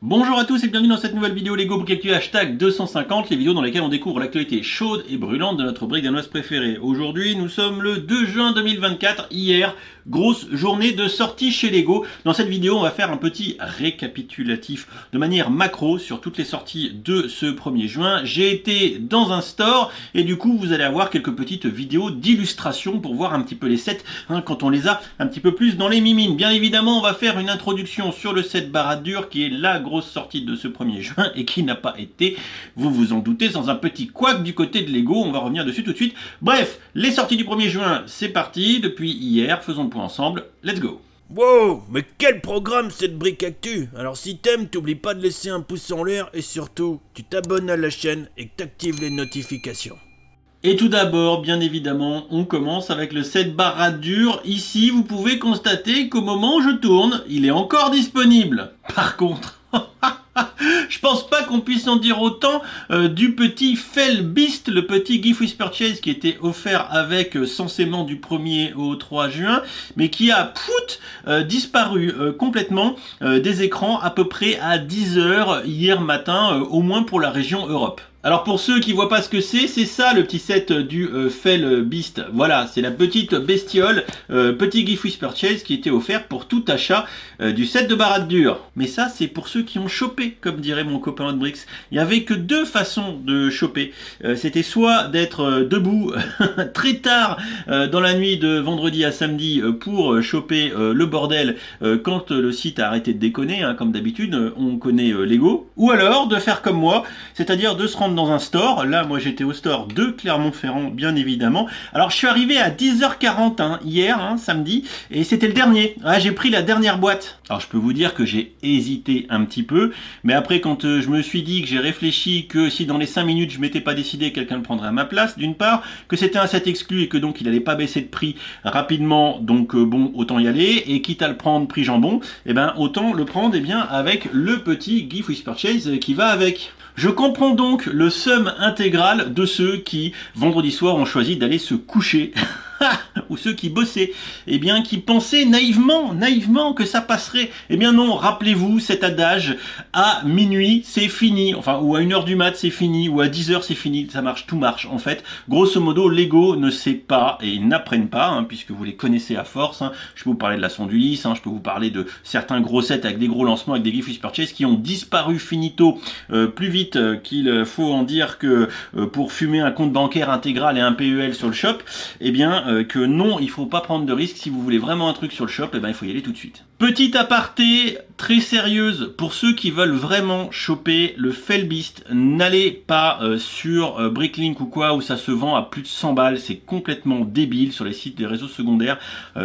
Bonjour à tous et bienvenue dans cette nouvelle vidéo Lego Brick Actu hashtag 250, les vidéos dans lesquelles on découvre l'actualité chaude et brûlante de notre brique danoise préférée. Aujourd'hui, nous sommes le 2 juin 2024, hier, grosse journée de sortie chez Lego. Dans cette vidéo, on va faire un petit récapitulatif de manière macro sur toutes les sorties de ce 1er juin. J'ai été dans un store et du coup, vous allez avoir quelques petites vidéos d'illustration pour voir un petit peu les sets quand on les a un petit peu plus dans les mimines. Bien évidemment, on va faire une introduction sur le set Baradur qui est la grosse sortie de ce 1er juin et qui n'a pas été, vous vous en doutez, sans un petit couac du côté de Lego. On va revenir dessus tout de suite. Bref, les sorties du 1er juin, c'est parti. Depuis hier, faisons le point ensemble. Let's go. Wow, mais quel programme cette brique actu! Alors si t'aimes, t'oublies pas de laisser un pouce en l'air et surtout, tu t'abonnes à la chaîne et que t'actives les notifications. Et tout d'abord, bien évidemment, on commence avec le set Baradur. Ici, vous pouvez constater qu'au moment où je tourne, il est encore disponible. Par contre, je pense pas qu'on puisse en dire autant du petit Fell Beast, le petit Gift with Purchase qui était offert avec censément du 1er au 3 juin, mais qui a disparu complètement des écrans à peu près à 10 h hier matin, au moins pour la région Europe. Alors pour ceux qui voient pas ce que c'est ça le petit set du Fell Beast. Voilà, c'est la petite bestiole, petit Gift with Purchase qui était offert pour tout achat du set de Baradur. Mais ça c'est pour ceux qui ont chopé, comme dirait mon copain Hotbricks. Il y avait que deux façons de choper. C'était soit d'être debout très tard dans la nuit de vendredi à samedi pour choper le bordel quand le site a arrêté de déconner, comme d'habitude, on connaît Lego. Ou alors de faire comme moi, c'est-à-dire de se rendre dans un store. Là, moi, j'étais au store de Clermont-Ferrand, bien évidemment. Alors, je suis arrivé à 10h40 hier, samedi, et c'était le dernier. J'ai pris la dernière boîte. Alors, je peux vous dire que j'ai hésité un petit peu, mais après, quand je me suis dit que j'ai réfléchi que si dans les 5 minutes, je m'étais pas décidé, quelqu'un le prendrait à ma place, d'une part, que c'était un set exclu et que donc, il allait pas baisser de prix rapidement, donc bon, autant y aller, et quitte à le prendre prix jambon, autant le prendre, avec le petit Gift with Purchase qui va avec. Je comprends donc le seum intégral de ceux qui, vendredi soir, ont choisi d'aller se coucher. Ou ceux qui bossaient, qui pensaient naïvement que ça passerait. Non, rappelez-vous cet adage, à minuit c'est fini, ou à 1 h du mat c'est fini, ou à 10 h c'est fini, ça marche, tout marche en fait. Grosso modo, Lego ne sait pas et ils n'apprennent pas, puisque vous les connaissez à force. Je peux vous parler de la Sondulis, je peux vous parler de certains gros sets avec des gros lancements, avec des Gift with Purchase qui ont disparu finito plus vite qu'il faut en dire que pour fumer un compte bancaire intégral et un PEL sur le shop, que non, il faut pas prendre de risques. Si vous voulez vraiment un truc sur le shop, il faut y aller tout de suite. Petite aparté très sérieuse pour ceux qui veulent vraiment choper le Fell Beast, n'allez pas sur Bricklink ou quoi où ça se vend à plus de 100 balles, c'est complètement débile sur les sites des réseaux secondaires,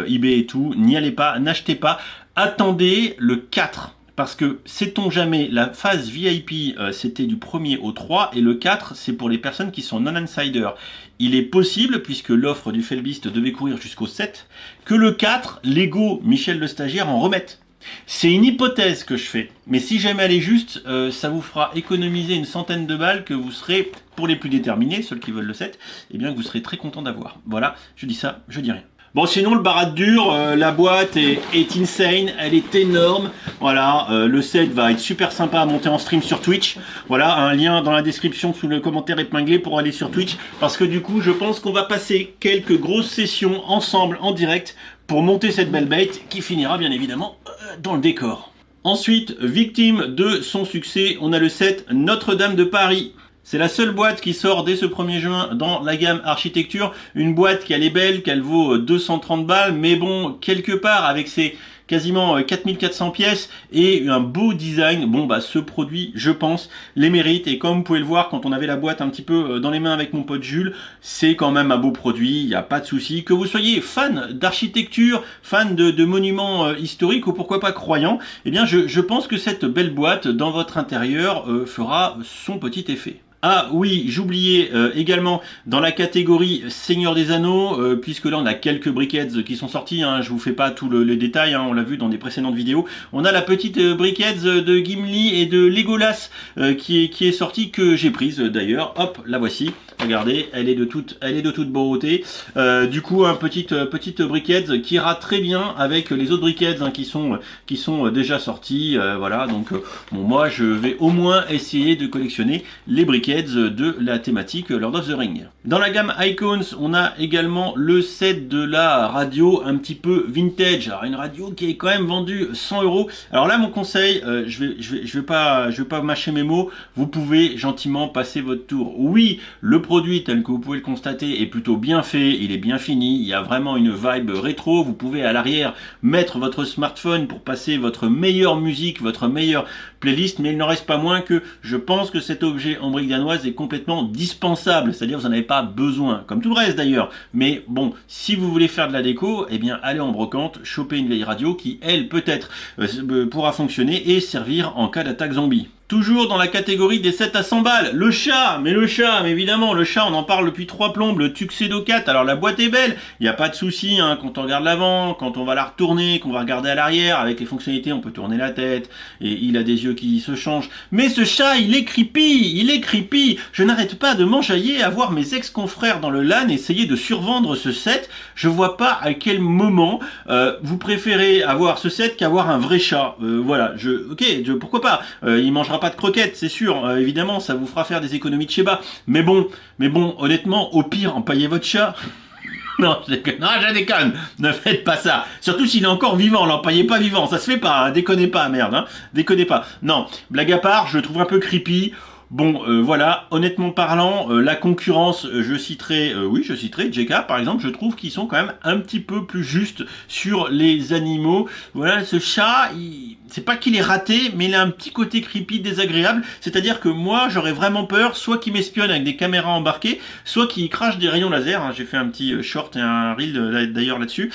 eBay et tout, n'y allez pas, n'achetez pas, attendez le 4. Parce que, sait-on jamais, la phase VIP, c'était du 1er au 3, et le 4, c'est pour les personnes qui sont non-insiders. Il est possible, puisque l'offre du Fell Beast devait courir jusqu'au 7, que le 4, Lego, Michel le stagiaire, en remette. C'est une hypothèse que je fais, mais si jamais elle est juste, ça vous fera économiser une centaine de balles que vous serez, pour les plus déterminés, ceux qui veulent le 7, que vous serez très content d'avoir. Voilà, je dis ça, je dis rien. Bon, sinon, le Baradur, la boîte est insane, elle est énorme. Voilà, le set va être super sympa à monter en stream sur Twitch. Voilà, un lien dans la description sous le commentaire épinglé pour aller sur Twitch. Parce que du coup, je pense qu'on va passer quelques grosses sessions ensemble en direct pour monter cette belle bête qui finira bien évidemment dans le décor. Ensuite, victime de son succès, on a le set Notre-Dame de Paris. C'est la seule boîte qui sort dès ce 1er juin dans la gamme architecture. Une boîte qui elle est belle, qu'elle vaut 230 balles, mais bon, quelque part, avec ses quasiment 4400 pièces et un beau design, ce produit, je pense, les mérite. Et comme vous pouvez le voir, quand on avait la boîte un petit peu dans les mains avec mon pote Jules, c'est quand même un beau produit, il n'y a pas de souci. Que vous soyez fan d'architecture, fan de monuments historiques ou pourquoi pas croyant, je pense que cette belle boîte dans votre intérieur fera son petit effet. Ah oui, j'oubliais également dans la catégorie Seigneur des Anneaux, puisque là on a quelques briquettes qui sont sorties, hein, je vous fais pas tout le détail, hein, on l'a vu dans des précédentes vidéos. On a la petite briquette de Gimli et de Legolas qui est sortie, que j'ai prise d'ailleurs. Hop, la voici. Regardez, elle est de toute beauté. Du coup, petite briquette qui ira très bien avec les autres briquettes hein, qui sont déjà sorties. Voilà, donc bon, moi je vais au moins essayer de collectionner les briquettes de la thématique Lord of the Ring. Dans la gamme Icons, on a également le set de la radio un petit peu vintage. Alors une radio qui est quand même vendue 100 €. Alors là, mon conseil, je vais pas mâcher mes mots. Vous pouvez gentiment passer votre tour. Oui, le produit tel que vous pouvez le constater est plutôt bien fait, il est bien fini. Il y a vraiment une vibe rétro. Vous pouvez à l'arrière mettre votre smartphone pour passer votre meilleure musique, votre meilleure playlist. Mais il n'en reste pas moins que je pense que cet objet en brique danoise est complètement dispensable, c'est-à-dire vous n'en avez pas besoin, comme tout le reste d'ailleurs. Mais bon, si vous voulez faire de la déco, eh bien allez en brocante, choper une vieille radio qui, elle, peut-être pourra fonctionner et servir en cas d'attaque zombie. Toujours dans la catégorie des 7 à 100 balles, le chat, mais évidemment, le chat, on en parle depuis 3 plombes, le Tuxedo 4, alors la boîte est belle, il n'y a pas de souci, hein, quand on regarde l'avant, quand on va la retourner, qu'on va regarder à l'arrière, avec les fonctionnalités, on peut tourner la tête, et il a des yeux qui se changent. Mais ce chat, il est creepy, je n'arrête pas de m'enjailler à voir mes ex-confrères dans le LAN essayer de survendre ce set, je vois pas à quel moment vous préférez avoir ce set qu'avoir un vrai chat, voilà, pourquoi pas, il mangera pas de croquettes, c'est sûr, évidemment, ça vous fera faire des économies de chez bas. Mais bon, honnêtement, au pire, empaillez votre chat. Non, je déconne, ne faites pas ça. Surtout s'il est encore vivant, l'empaillez pas vivant, ça se fait pas, hein, déconnez pas, merde, hein, déconnez pas. Non, blague à part, je le trouve un peu creepy. Bon, voilà, honnêtement parlant, la concurrence, je citerai JK par exemple, je trouve qu'ils sont quand même un petit peu plus justes sur les animaux. Voilà, ce chat, c'est pas qu'il est raté, mais il a un petit côté creepy, désagréable. C'est-à-dire que moi, j'aurais vraiment peur, soit qu'il m'espionne avec des caméras embarquées, soit qu'il crache des rayons laser. Hein. J'ai fait un petit short et un reel d'ailleurs là-dessus,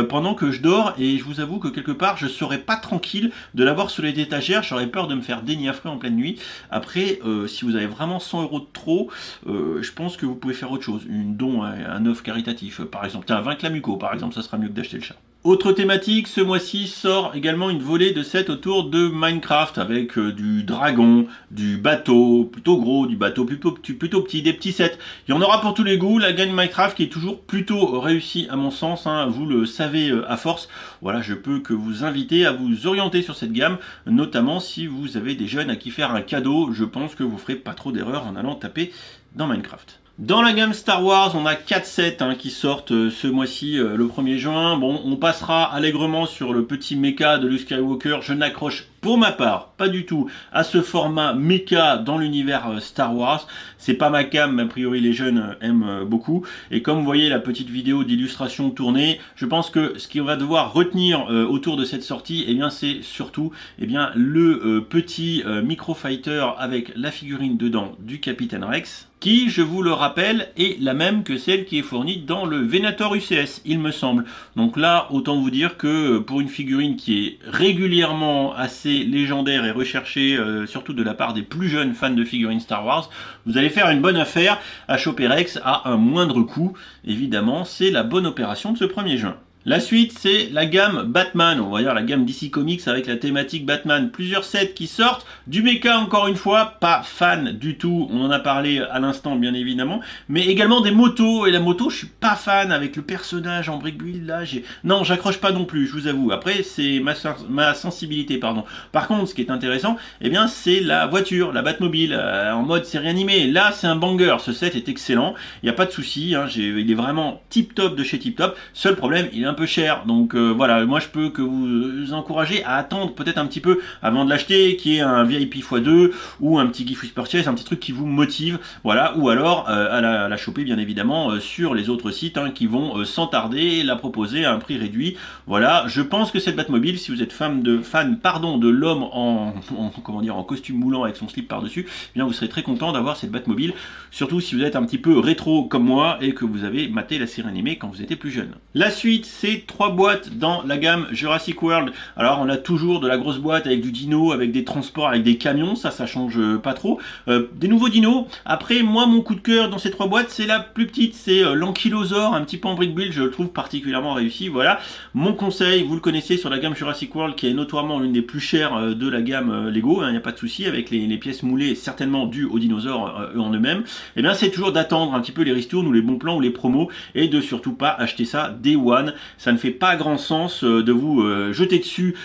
pendant que je dors, et je vous avoue que quelque part, je serais pas tranquille de l'avoir sur les étagères. J'aurais peur de me faire déniafrer en pleine nuit. Après, si vous avez vraiment 100 € de trop, je pense que vous pouvez faire autre chose. Une don, un œuf caritatif, par exemple. Tiens, 20 Clamuco, par exemple, ça sera mieux que d'acheter le chat. Autre thématique, ce mois-ci sort également une volée de sets autour de Minecraft avec du dragon, du bateau plutôt gros, du bateau plutôt petit, des petits sets. Il y en aura pour tous les goûts, la gamme Minecraft qui est toujours plutôt réussie à mon sens, hein, vous le savez à force. Voilà, je peux que vous inviter à vous orienter sur cette gamme, notamment si vous avez des jeunes à qui faire un cadeau, je pense que vous ferez pas trop d'erreurs en allant taper dans Minecraft. Dans la gamme Star Wars, on a 4 sets qui sortent ce mois-ci, le 1er juin. Bon, on passera allègrement sur le petit mecha de Luke Skywalker. Je n'accroche pour ma part pas du tout à ce format mecha dans l'univers Star Wars. C'est pas ma cam, mais a priori les jeunes aiment beaucoup. Et comme vous voyez la petite vidéo d'illustration tournée, je pense que ce qu'on va devoir retenir autour de cette sortie, eh bien, c'est surtout le petit microfighter avec la figurine dedans du Capitaine Rex, qui, je vous le rappelle, est la même que celle qui est fournie dans le Venator UCS, il me semble. Donc là, autant vous dire que pour une figurine qui est régulièrement assez légendaire et recherchée, surtout de la part des plus jeunes fans de figurines Star Wars, vous allez faire une bonne affaire à choper Rex à un moindre coût. Évidemment, c'est la bonne opération de ce 1er juin. La suite, c'est la gamme Batman, on va dire la gamme DC Comics avec la thématique Batman. Plusieurs sets qui sortent, du mecha encore une fois, pas fan du tout, on en a parlé à l'instant bien évidemment, mais également des motos, et la moto je suis pas fan avec le personnage en brick build là, non j'accroche pas non plus, je vous avoue, après c'est ma sensibilité pardon. Par contre ce qui est intéressant, eh bien c'est la voiture, la Batmobile, en mode série animée, là c'est un banger, ce set est excellent, il n'y a pas de souci, hein, il est vraiment tip top de chez tip top, seul problème il est un peu cher, donc voilà, moi je peux que vous encourager à attendre peut-être un petit peu avant de l'acheter, qui est un VIP x2 ou un petit gift with purchase, un petit truc qui vous motive, voilà, ou alors à la choper bien évidemment sur les autres sites qui vont sans tarder la proposer à un prix réduit. Voilà, je pense que cette Batmobile, si vous êtes fan de l'homme en costume moulant avec son slip par-dessus, eh bien vous serez très content d'avoir cette Batmobile, surtout si vous êtes un petit peu rétro comme moi et que vous avez maté la série animée quand vous étiez plus jeune. La suite, c'est 3 boîtes dans la gamme Jurassic World. Alors on a toujours de la grosse boîte avec du dino, avec des transports, avec des camions, ça change pas trop. Des nouveaux dinos. Après, moi mon coup de cœur dans ces 3 boîtes, c'est la plus petite, c'est l'Ankylosaur, un petit peu en brick build, je le trouve particulièrement réussi. Voilà, mon conseil, vous le connaissez sur la gamme Jurassic World, qui est notoirement l'une des plus chères de la gamme Lego, il n'y a pas de souci avec les pièces moulées, certainement dues aux dinosaures en eux-mêmes. Et bien c'est toujours d'attendre un petit peu les ristournes ou les bons plans ou les promos et de surtout pas acheter ça day one. Ça ne fait pas grand sens de vous jeter dessus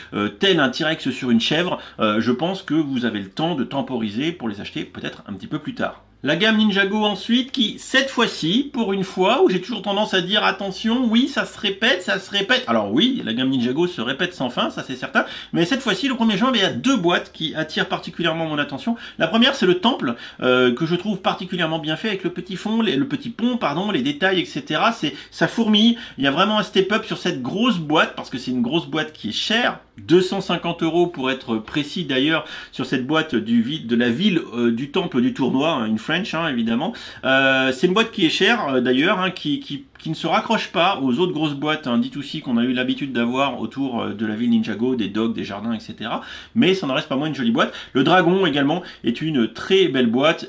tel un T-Rex sur une chèvre. Je pense que vous avez le temps de temporiser pour les acheter peut-être un petit peu plus tard. La gamme Ninjago ensuite qui, cette fois-ci, pour une fois, où j'ai toujours tendance à dire attention, oui, ça se répète, ça se répète. Alors oui, la gamme Ninjago se répète sans fin, ça c'est certain, mais cette fois-ci, le 1er janvier, il y a 2 boîtes qui attirent particulièrement mon attention. La première, c'est le temple, que je trouve particulièrement bien fait avec le petit pont, les détails, etc. Ça fourmille, il y a vraiment un step-up sur cette grosse boîte, parce que c'est une grosse boîte qui est chère, 250 € pour être précis d'ailleurs, sur cette boîte de la ville du temple du tournoi, une French évidemment. C'est une boîte qui est chère d'ailleurs, qui ne se raccroche pas aux autres grosses boîtes D2C qu'on a eu l'habitude d'avoir autour de la ville Ninjago, des docks, des jardins, etc. Mais ça n'en reste pas moins une jolie boîte. Le dragon également est une très belle boîte.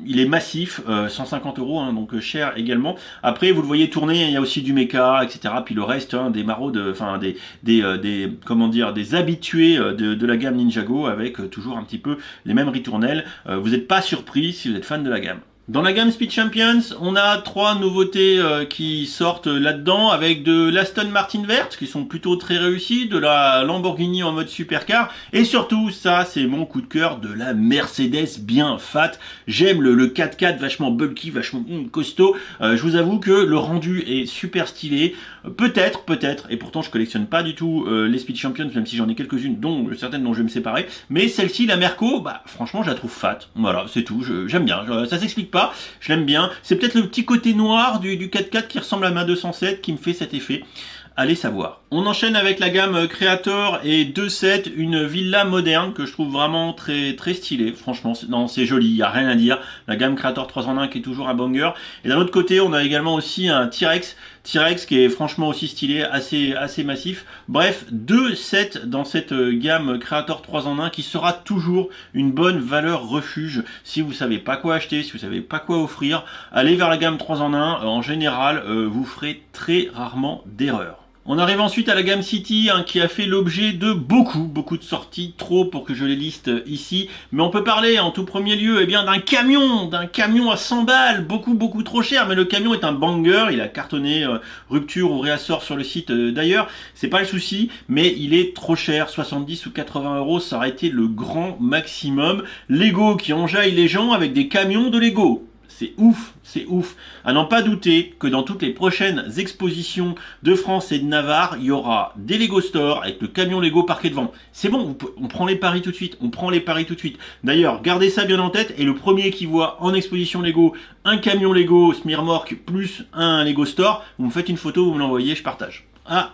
Il est massif, 150 €, donc cher également. Après, vous le voyez tourner, il y a aussi du mecha, etc. Puis le reste, des maraudes, enfin des habitués de la gamme Ninjago avec toujours un petit peu les mêmes ritournelles. Vous n'êtes pas surpris si vous êtes fan de la gamme. Dans la gamme Speed Champions, on a 3 nouveautés qui sortent là-dedans, avec de l'Aston Martin verte, qui sont plutôt très réussies, de la Lamborghini en mode supercar, et surtout, ça c'est mon coup de cœur, de la Mercedes bien fat. J'aime le 4x4 vachement bulky, vachement costaud. Je vous avoue que le rendu est super stylé. Peut-être, et pourtant je collectionne pas du tout les Speed Champions, même si j'en ai quelques-unes, dont certaines dont je vais me séparer. Mais celle-ci, la Merco, franchement je la trouve fat. Voilà, c'est tout, j'aime bien. Ça s'explique pas. Je l'aime bien. C'est peut-être le petit côté noir du 4x4 qui ressemble à ma 207 qui me fait cet effet. Allez savoir. On enchaîne avec la gamme Creator et 2.7, une villa moderne que je trouve vraiment très très stylée. Franchement, c'est joli, il n'y a rien à dire. La gamme Creator 3 en 1 qui est toujours un banger. Et d'un autre côté, on a également aussi un T-Rex qui est franchement aussi stylé, assez massif. Bref, 2 sets dans cette gamme Creator 3 en 1 qui sera toujours une bonne valeur refuge. Si vous savez pas quoi acheter, si vous savez pas quoi offrir, allez vers la gamme 3 en 1. En général, vous ferez très rarement d'erreurs. On arrive ensuite à la gamme City qui a fait l'objet de beaucoup de sorties, trop pour que je les liste ici. Mais on peut parler en tout premier lieu d'un camion à 100 balles, beaucoup trop cher. Mais le camion est un banger, il a cartonné rupture ou réassort sur le site d'ailleurs. C'est pas le souci, mais il est trop cher, 70 ou 80 €, ça aurait été le grand maximum. Lego qui enjaille les gens avec des camions de Lego. C'est ouf. À n'en pas douter que dans toutes les prochaines expositions de France et de Navarre, il y aura des Lego Store avec le camion Lego parqué devant. C'est bon, on prend les paris tout de suite. D'ailleurs, gardez ça bien en tête. Et le premier qui voit en exposition Lego un camion Lego Smirmorque plus un Lego Store, vous me faites une photo, vous me l'envoyez, je partage.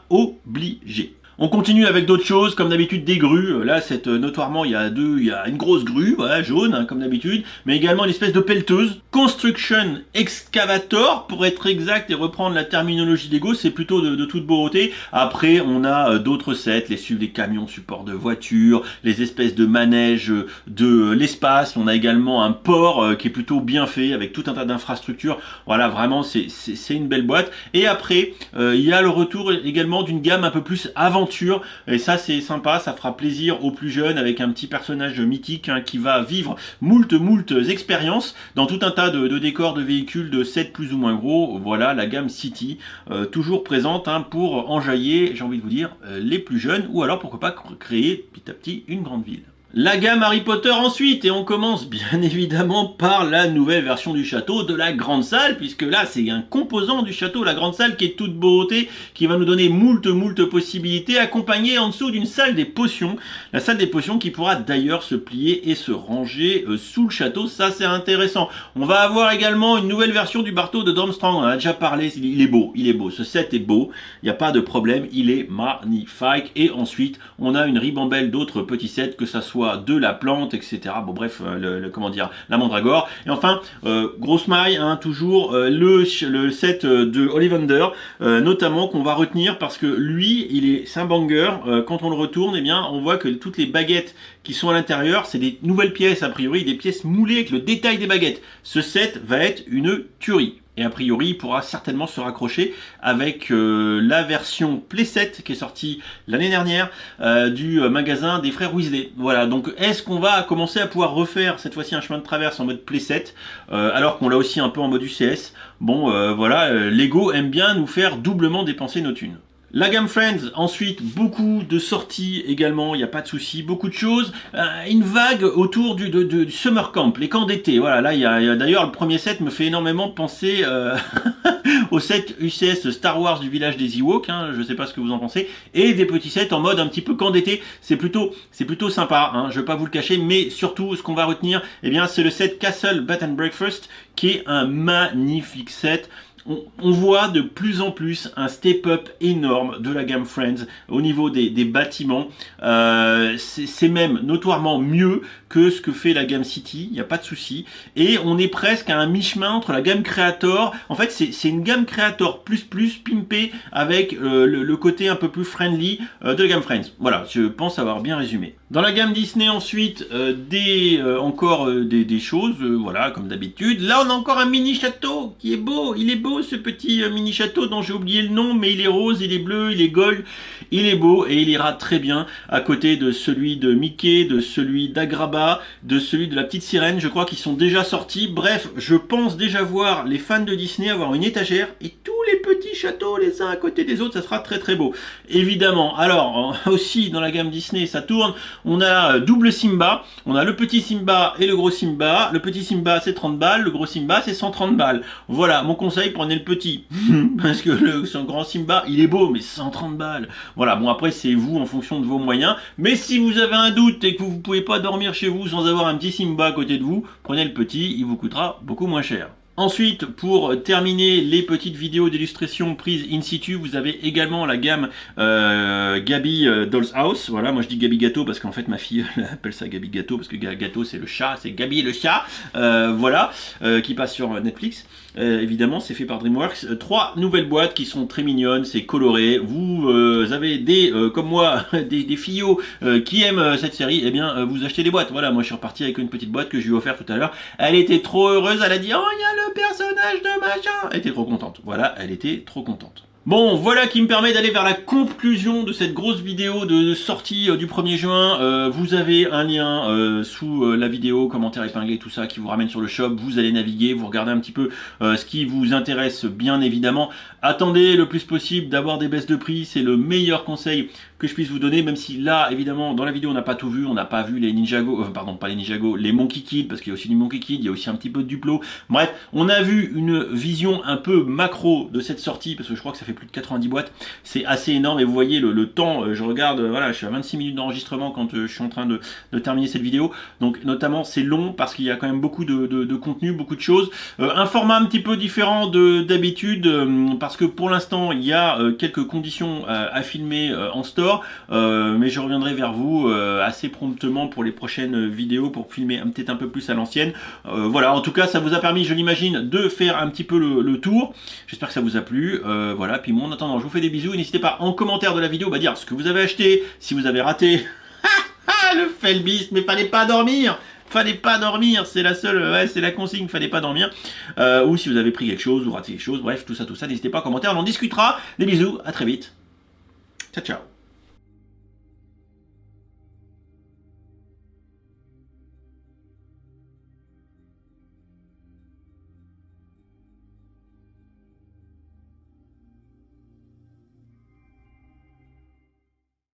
Obligé. On continue avec d'autres choses, comme d'habitude des grues. Là, notoirement, il y a une grosse grue, voilà, jaune, comme d'habitude, mais également une espèce de pelleteuse. Construction Excavator, pour être exact et reprendre la terminologie Lego, c'est plutôt de toute beauté. Après, on a d'autres sets, les camions support de voitures, les espèces de manèges de l'espace. On a également un port qui est plutôt bien fait, avec tout un tas d'infrastructures. Voilà, vraiment, c'est une belle boîte. Et après, il y a le retour également d'une gamme un peu plus avantageuse. Et ça c'est sympa, ça fera plaisir aux plus jeunes avec un petit personnage mythique qui va vivre moult expériences dans tout un tas de décors de véhicules de 7 plus ou moins gros. Voilà la gamme City, toujours présente pour enjailler, j'ai envie de vous dire, les plus jeunes, ou alors pourquoi pas créer petit à petit une grande ville. La gamme Harry Potter ensuite, et on commence bien évidemment par la nouvelle version du château de la grande salle, puisque là c'est un composant du château, la grande salle qui est toute beauté, qui va nous donner moult possibilités, accompagnée en dessous d'une salle des potions, la salle des potions qui pourra d'ailleurs se plier et se ranger sous le château, ça c'est intéressant. On va avoir également une nouvelle version du bateau de Domstrang, on en a déjà parlé, il est beau, ce set est beau, il n'y a pas de problème, il est magnifique, et ensuite on a une ribambelle d'autres petits sets, que ça soit soit de la plante, etc. Bon bref, comment dire, la mandragore. Et enfin, grosse maille, hein, toujours le set de Ollivander, notamment qu'on va retenir parce que lui, c'est un banger. Quand on le retourne, eh bien, on voit que toutes les baguettes qui sont à l'intérieur, c'est des nouvelles pièces a priori, des pièces moulées avec le détail des baguettes. Ce set va être une tuerie. Et a priori, il pourra certainement se raccrocher avec la version playset qui est sortie l'année dernière du magasin des frères Weasley. Voilà, donc est-ce qu'on va commencer à pouvoir refaire cette fois-ci un chemin de traverse en mode playset alors qu'on l'a aussi un peu en mode UCS? Bon, voilà, Lego aime bien nous faire doublement dépenser nos thunes. La gamme Friends, ensuite, beaucoup de sorties également, il n'y a pas de souci, beaucoup de choses. Une vague autour du Summer Camp, les camps d'été. Voilà, là, il y a d'ailleurs, le premier set me fait énormément penser au set UCS Star Wars du village des Ewoks, hein, je ne sais pas ce que vous en pensez, et des petits sets en mode un petit peu camp d'été. C'est plutôt sympa, hein, je ne vais pas vous le cacher, mais surtout, ce qu'on va retenir, eh bien, c'est le set Castle Bed and Breakfast, qui est un magnifique set. On voit de plus en plus un step-up énorme de la gamme Friends au niveau des bâtiments. C'est même notoirement mieux que ce que fait la gamme City, il n'y a pas de souci. Et on est presque à un mi-chemin entre la gamme Creator. En fait, c'est une gamme Creator plus pimpée avec le côté un peu plus friendly de la gamme Friends. Voilà, je pense avoir bien résumé. Dans la gamme Disney ensuite, encore des choses, voilà, comme d'habitude. Là, on a encore un mini château qui est beau. Il est beau ce petit mini château dont j'ai oublié le nom, mais il est rose, il est bleu, il est gold. Il est beau et il ira très bien à côté de celui de Mickey, de celui d'Agraba, de celui de la petite sirène. Je crois qu'ils sont déjà sortis. Bref, je pense déjà voir les fans de Disney avoir une étagère et tous les petits châteaux les uns à côté des autres. Ça sera très très beau. Évidemment, alors aussi dans la gamme Disney, ça tourne. On a double Simba, on a le petit Simba et le gros Simba. Le petit Simba c'est 30 balles, le gros Simba c'est 130 balles. Voilà, mon conseil, prenez le petit. Parce que son grand Simba, il est beau, mais 130 balles. Voilà, bon après c'est vous en fonction de vos moyens. Mais si vous avez un doute et que vous ne pouvez pas dormir chez vous sans avoir un petit Simba à côté de vous, prenez le petit, il vous coûtera beaucoup moins cher. Ensuite, pour terminer les petites vidéos d'illustration prises in situ, vous avez également la gamme Gabi Doll's House. Voilà, moi je dis Gabi Gâteau parce qu'en fait ma fille elle appelle ça Gabi Gâteau parce que Gâteau c'est le chat, c'est Gabi le chat. Voilà, qui passe sur Netflix. Évidemment, c'est fait par DreamWorks. 3 nouvelles boîtes qui sont très mignonnes, c'est coloré. Vous avez comme moi, des fillots qui aiment cette série, eh bien, vous achetez des boîtes. Voilà, moi je suis reparti avec une petite boîte que je lui ai offert tout à l'heure. Elle était trop heureuse, elle a dit, oh, il y a le personnage de machin. Elle était trop contente. Voilà, elle était trop contente. Bon, voilà qui me permet d'aller vers la conclusion de cette grosse vidéo de sortie du 1er juin. Vous avez un lien sous la vidéo, commentaire épinglé, tout ça, qui vous ramène sur le shop. Vous allez naviguer, vous regardez un petit peu ce qui vous intéresse, bien évidemment. Attendez le plus possible d'avoir des baisses de prix, c'est le meilleur conseil que je puisse vous donner, même si là, évidemment, dans la vidéo, on n'a pas tout vu, on n'a pas vu les Ninjago, pardon, pas les Ninjago, les Monkey Kid, parce qu'il y a aussi du Monkey Kid, il y a aussi un petit peu de Duplo. Bref, on a vu une vision un peu macro de cette sortie, parce que je crois que ça fait plus de 90 boîtes, c'est assez énorme, et vous voyez le temps, je regarde, voilà, je suis à 26 minutes d'enregistrement quand je suis en train de terminer cette vidéo, donc notamment c'est long, parce qu'il y a quand même beaucoup de contenu, beaucoup de choses, un format un petit peu différent d'habitude, parce que pour l'instant, il y a quelques conditions à filmer en store, mais je reviendrai vers vous assez promptement pour les prochaines vidéos pour filmer peut-être un peu plus à l'ancienne. Voilà, en tout cas ça vous a permis, je l'imagine, de faire un petit peu le tour. J'espère que ça vous a plu. Voilà, puis moi en attendant je vous fais des bisous et n'hésitez pas en commentaire de la vidéo à dire ce que vous avez acheté, si vous avez raté le Felbeast, mais fallait pas dormir. Fallait pas dormir, c'est la seule, ouais, c'est la consigne, fallait pas dormir. Ou si vous avez pris quelque chose ou raté quelque chose, bref, tout ça, n'hésitez pas en commentaire, on en discutera. Des bisous, à très vite. Ciao, ciao.